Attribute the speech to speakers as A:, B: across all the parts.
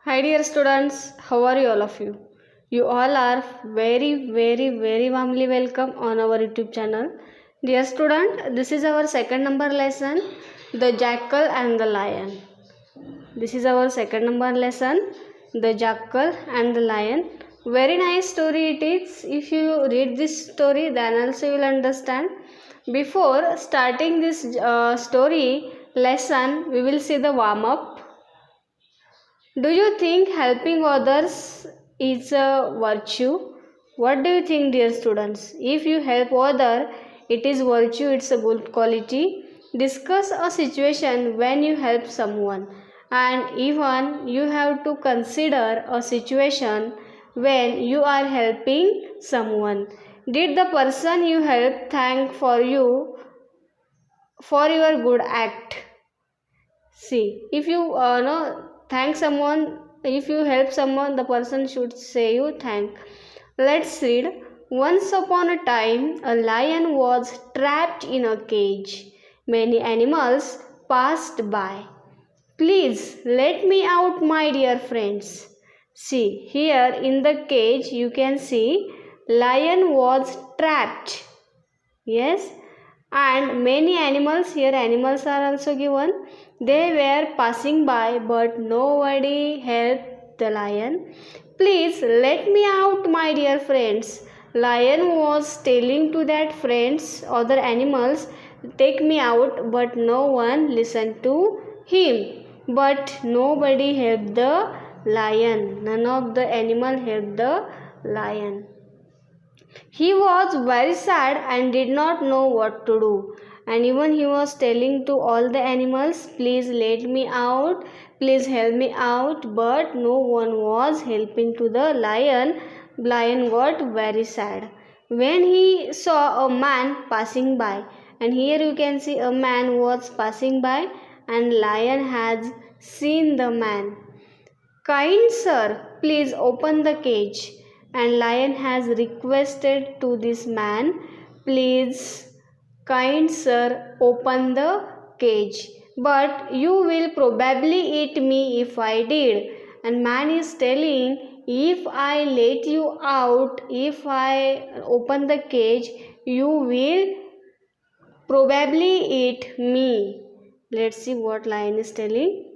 A: Hi dear students, how are you all of you? You all are very warmly welcome on our YouTube channel. Dear student, this is our second number lesson, The Jackal and the Lion. This is our second number lesson, The Jackal and the Lion. Very nice story it is. If you read this story, then also you will understand. Before starting this story lesson, we will see the warm up. Do you think helping others is a virtue? What do you think, dear students? If you help other, it is virtue, it's a good quality. Discuss a situation when you help someone, and even you have to consider a situation when you are helping someone. Did the person you help thank for you for your good act? See, if you thank someone, if you help someone, the person should say you thank. Let's read. Once upon a time, a lion was trapped in a cage. Many animals passed by. Please let me out, my dear friends. See, here in the cage you can see lion was trapped. Yes, and many animals, here animals are also given. They were passing by, but nobody helped the lion. Please let me out, my dear friends. Lion was telling to that friends, other animals, take me out, but no one listened to him. But nobody helped the lion. None of the animal helped the lion. He was very sad and did not know what to do. And even he was telling to all the animals, please let me out, please help me out. But no one was helping to the lion. Lion got very sad. When he saw a man passing by, and here you can see a man was passing by, and lion has seen the man. Kind sir, please open the cage. And lion has requested to this man, please, kind sir, open the cage. But you will probably eat me if I did. And man is telling, if I let you out, if I open the cage, you will probably eat me. Let's see what lion is telling.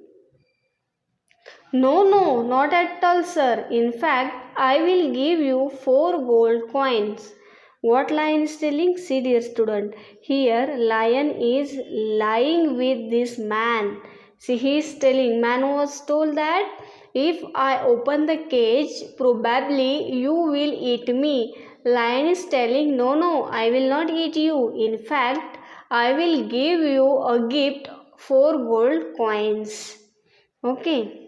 A: No, not at all, sir. In fact, I will give you 4 gold coins. What lion is telling? See, dear student, here lion is lying with this man. See, he is telling, man was told that if I open the cage, probably you will eat me. Lion is telling, no, I will not eat you. In fact, I will give you a gift, 4 gold coins. Okay.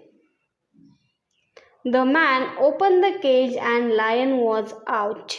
A: The man opened the cage and lion was out.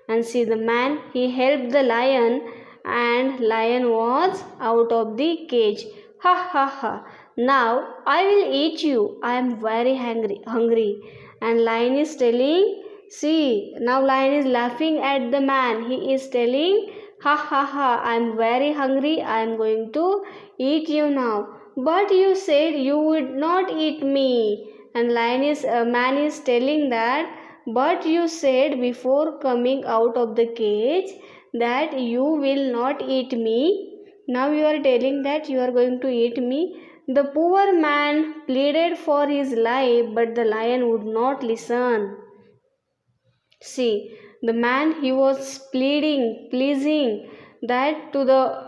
A: And see the man, he helped the lion and lion was out of the cage. Ha ha ha. Now I will eat you. I am very hungry. And lion is telling, see, now lion is laughing at the man. He is telling, ha ha ha, I am very hungry. I am going to eat you now. But you said you would not eat me. And man is telling that, but you said before coming out of the cage that you will not eat me. Now you are telling that you are going to eat me. The poor man pleaded for his life, but the lion would not listen. See, the man, he was pleasing that to the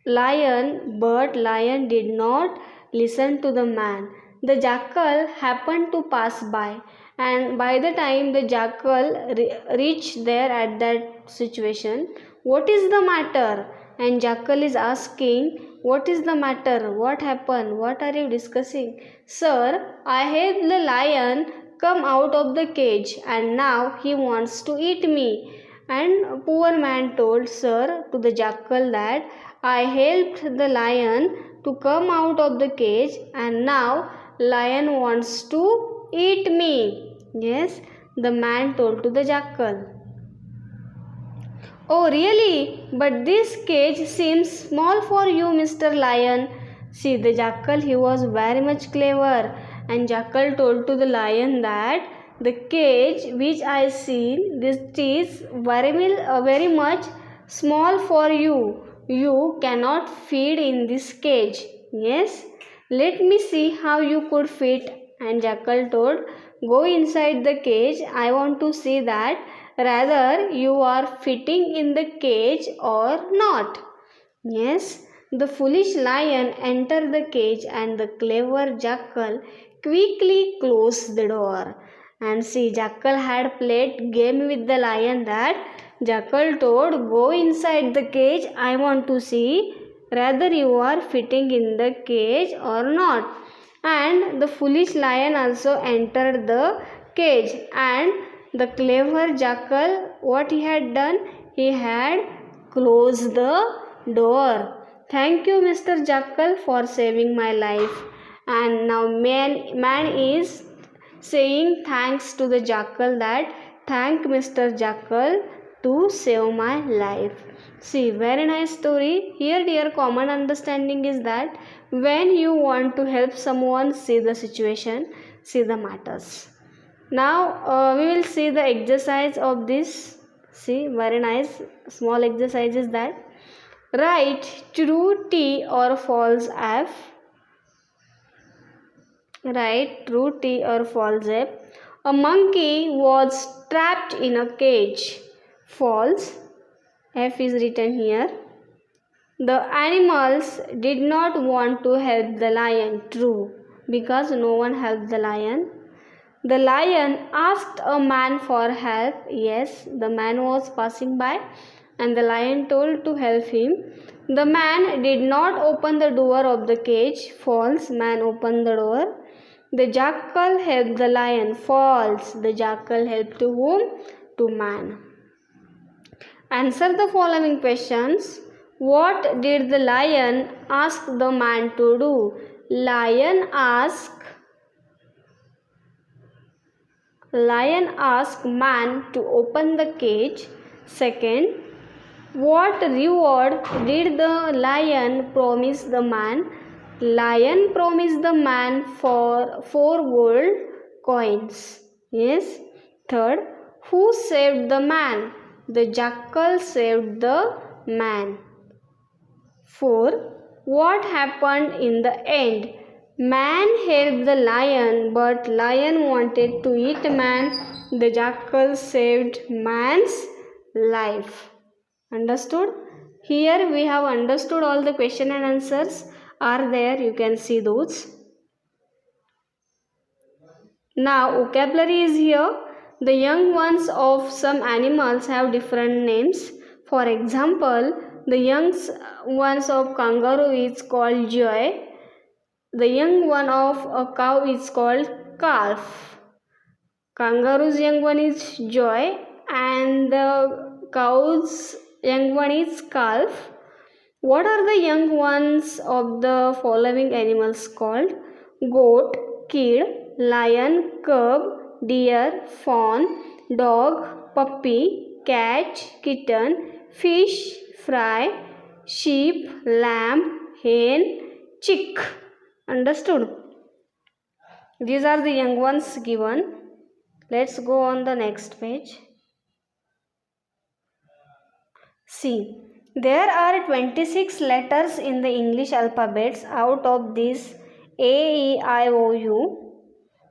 A: lion, but lion did not listen to the man. The jackal happened to pass by, and by the time the jackal reached there at that situation, what is the matter? And jackal is asking, what is the matter? What happened? What are you discussing? Sir, I helped the lion come out of the cage, and now he wants to eat me. And poor man told sir to the jackal that I helped the lion to come out of the cage and now lion wants to eat me. Yes, the man told to the jackal. Oh really? But this cage seems small for you, Mr. Lion. See, the jackal, he was very much clever And Jackal told to the lion that the cage which I see, this is very much small for you. You cannot feed in this cage. Yes, let me see how you could fit. And Jackal told, go inside the cage. I want to see that rather you are fitting in the cage or not. Yes, the foolish lion entered the cage and the clever jackal quickly closed the door. And see, jackal had played game with the lion that jackal told, go inside the cage, I want to see whether you are fitting in the cage or not. And the foolish lion also entered the cage, and the clever jackal, what he had done, he had closed the door. Thank you, Mr. Jackal, for saving my life. And now man is saying thanks to the jackal that thank Mr. Jackal to save my life. See, very nice story. Here, dear, common understanding is that when you want to help someone, see the situation, see the matters. Now, we will see the exercise of this. See, very nice small exercise is that write true T or false F. Write true T or false F. A monkey was trapped in a cage. False. F is written here. The animals did not want to help the lion. True. Because no one helped the lion. The lion asked a man for help. Yes, the man was passing by and the lion told to help him. The man did not open the door of the cage. False. Man opened the door. The jackal helped the lion. False. The jackal helped to whom? To man. Answer the following questions. What did the lion ask the man to do? Lion asked man to open the cage. Second, what reward did the lion promise the man? Lion promised the man for 4 gold coins. Yes. Third, who saved the man? The jackal saved the man. 4. What happened in the end? Man helped the lion, but lion wanted to eat man. The jackal saved man's life. Understood? Here we have understood all the question and answers are there. You can see those. Now vocabulary is here. The young ones of some animals have different names. For example, the young ones of kangaroo is called joy. The young one of a cow is called calf. Kangaroo's young one is joy and the cow's young one is calf. What are the young ones of the following animals called? Goat, kid, lion, cub, deer, fawn, dog, puppy, cat, kitten, fish, fry, sheep, lamb, hen, chick. Understood? These are the young ones given. Let's go on the next page. See, there are 26 letters in the English alphabets. Out of these, A, E, I, O, U.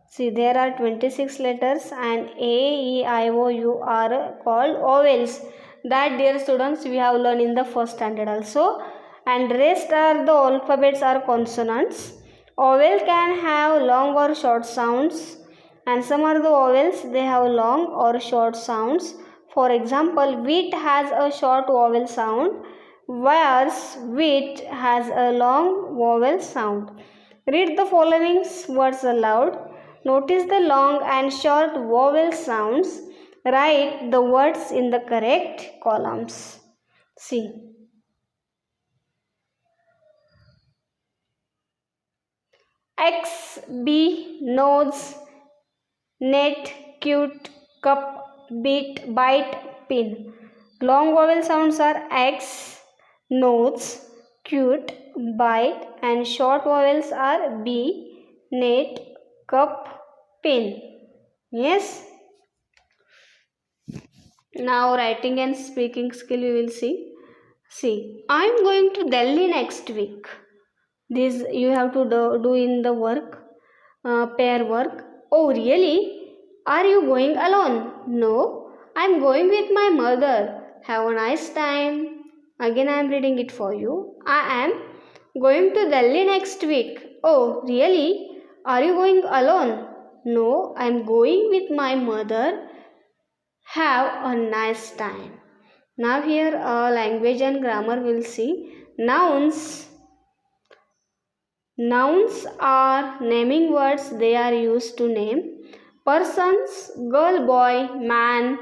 A: See, there are 26 letters and A, E, I, O, U are called vowels. That, dear students, we have learned in the first standard also. And rest are the alphabets are consonants. Vowel can have long or short sounds. And some are the vowels, they have long or short sounds. For example, wheat has a short vowel sound, whereas wheat has a long vowel sound. Read the following words aloud. Notice the long and short vowel sounds. Write the words in the correct columns. See. X, B, nose, net, cute, cup, bit, bite, pin. Long vowel sounds are X, nose, cute, bite, and short vowels are B, net, cup, pen. Yes. Now writing and speaking skill we will see. See, I am going to Delhi next week. This you have to do in the work, pair work. Oh, really? Are you going alone? No, I'm going with my mother. Have a nice time. Again, I am reading it for you. I am going to Delhi next week. Oh, really? Are you going alone? No, I'm going with my mother. Have a nice time. Now here language and grammar will see. Nouns are naming words. They are used to name persons, girl, boy, man,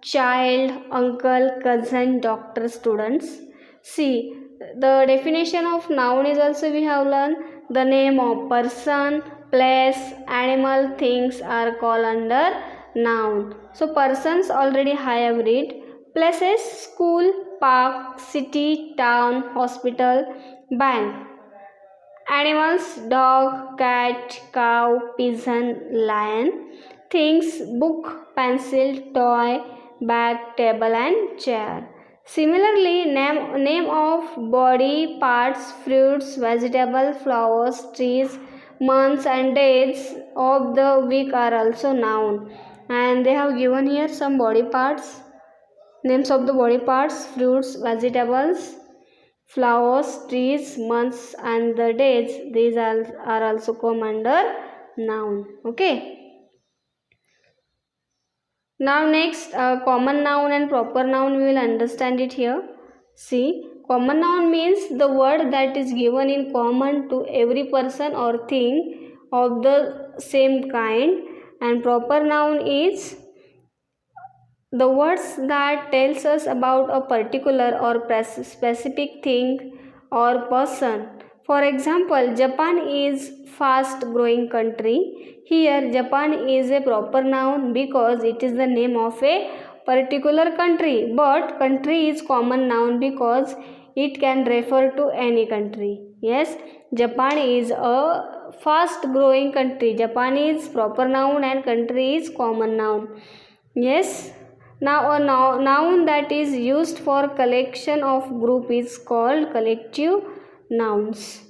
A: child, uncle, cousin, doctor, students. See, the definition of noun is also we have learned. The name of person, place, animal, things are called under noun. So persons already I have read. Places, school, park, city, town, hospital, bank. Animals, dog, cat, cow, pigeon, lion. Things, book, pencil, toy, bag, table and chair. Similarly, name of body parts, fruits, vegetables, flowers, trees, months and days of the week are also noun. And they have given here some body parts. Names of the body parts, fruits, vegetables, flowers, trees, months and the dates. These are also come under noun. Okay. Now next common noun and proper noun we will understand it here. See, common noun means the word that is given in common to every person or thing of the same kind, and proper noun is the words that tells us about a particular or specific thing or person. For example, Japan is fast growing country. Here Japan is a proper noun because it is the name of a particular country, but country is common noun because it can refer to any country. Yes, Japan is a fast growing country. Japan is proper noun and country is common noun. Yes. Now a noun that is used for collection of group is called collective nouns.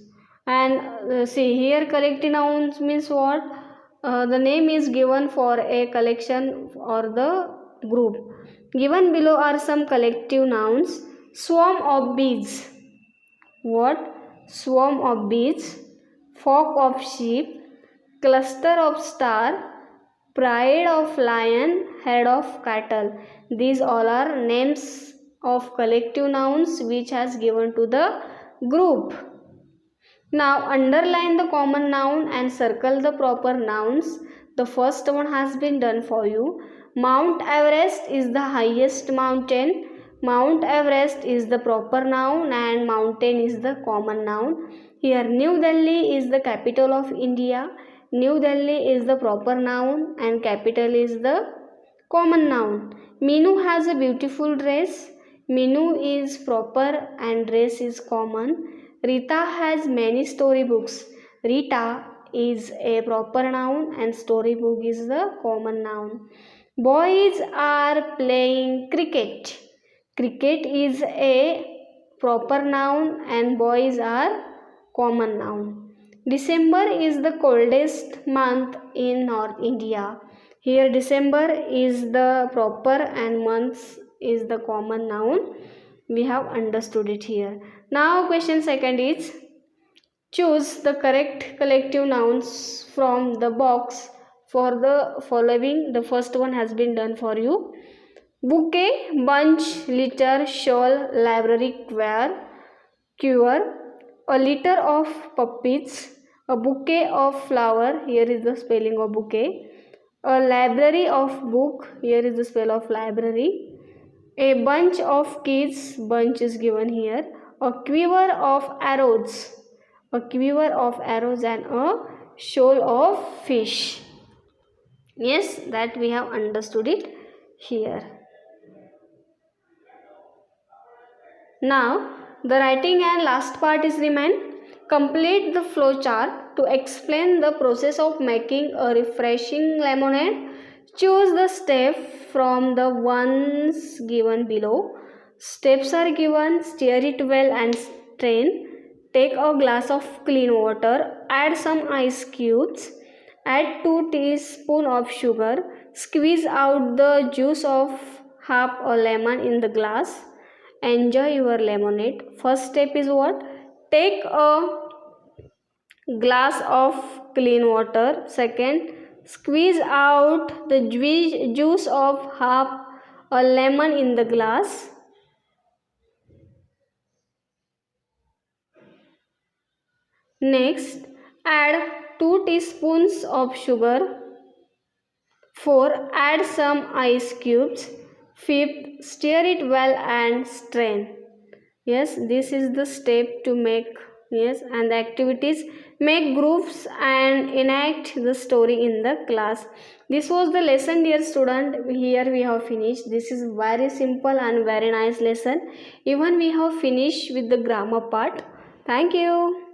A: And see here collective nouns means what? The name is given for a collection or the group. Given below are some collective nouns. Swarm of bees. What? Swarm of bees. Flock of sheep. Cluster of star, pride of lion, head of cattle. These all are names of collective nouns which has given to the group. Now underline the common noun and circle the proper nouns. The first one has been done for you. Mount Everest is the highest mountain. Mount Everest is the proper noun and mountain is the common noun. Here New Delhi is the capital of India. New Delhi is the proper noun and capital is the common noun. Minu has a beautiful dress. Minu is proper and dress is common. Rita has many storybooks. Rita is a proper noun and storybook is the common noun. Boys are playing cricket. Cricket is a proper noun and boys are common noun. December is the coldest month in North India. Here December is the proper and months is the common noun. We have understood it here. Now question second is choose the correct collective nouns from the box for the following. The first one has been done for you. Bouquet, bunch, litter, shawl, library, queue, a litter of puppies, a bouquet of flower, here is the spelling of bouquet, a library of book, here is the spell of library, a bunch of keys, bunch is given here, a quiver of arrows, and a shoal of fish. Yes, that we have understood it here. Now the writing and last part is remain. Complete the flow chart. To explain the process of making a refreshing lemonade, choose the step from the ones given below. Steps are given, stir it well and strain. Take a glass of clean water, add some ice cubes, add 2 teaspoons of sugar, squeeze out the juice of half a lemon in the glass. Enjoy your lemonade. First step is what? Take a glass of clean water. Second, squeeze out the juice of half a lemon in the glass. Next, add 2 teaspoons of sugar. 4. Add some ice cubes. 5th, stir it well and strain. Yes, this is the step to make. Yes, and the activities: make groups and enact the story in the class. This was the lesson, dear student. Here we have finished. This is very simple and very nice lesson. Even we have finished with the grammar part. Thank you.